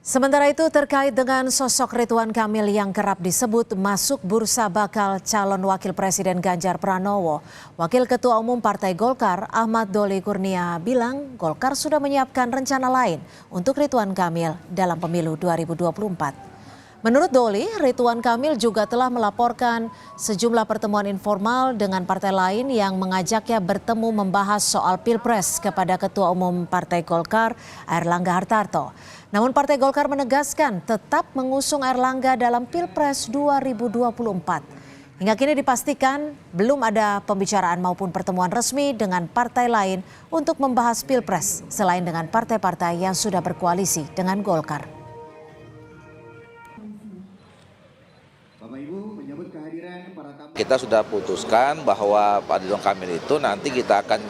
Sementara itu terkait dengan sosok Ridwan Kamil yang kerap disebut masuk bursa bakal calon wakil presiden Ganjar Pranowo, Wakil Ketua Umum Partai Golkar Ahmad Doli Kurnia bilang Golkar sudah menyiapkan rencana lain untuk Ridwan Kamil dalam pemilu 2024. Menurut Doli, Ridwan Kamil juga telah melaporkan sejumlah pertemuan informal dengan partai lain yang mengajaknya bertemu membahas soal Pilpres kepada Ketua Umum Partai Golkar Airlangga Hartarto. Namun Partai Golkar menegaskan tetap mengusung Airlangga dalam Pilpres 2024. Hingga kini dipastikan belum ada pembicaraan maupun pertemuan resmi dengan partai lain untuk membahas Pilpres selain dengan partai-partai yang sudah berkoalisi dengan Golkar. Kita sudah putuskan bahwa Pak Ridwan Kamil itu nanti kita akan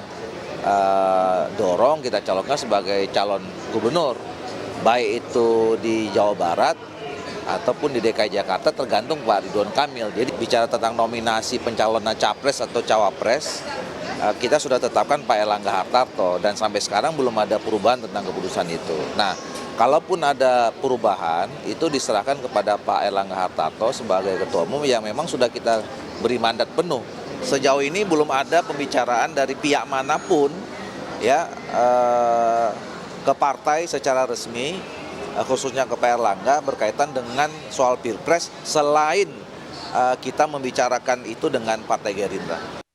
dorong, kita calonkan sebagai calon gubernur. Baik itu di Jawa Barat ataupun di DKI Jakarta tergantung Pak Ridwan Kamil. Jadi bicara tentang nominasi pencalonan capres atau cawapres, kita sudah tetapkan Pak Airlangga Hartarto dan sampai sekarang belum ada perubahan tentang keputusan itu. Nah, kalaupun ada perubahan itu diserahkan kepada Pak Airlangga Hartarto sebagai Ketua Umum yang memang sudah kita beri mandat penuh. Sejauh ini belum ada pembicaraan dari pihak manapun ya ke partai secara resmi, khususnya ke Pak Airlangga berkaitan dengan soal Pilpres selain kita membicarakan itu dengan Partai Gerindra.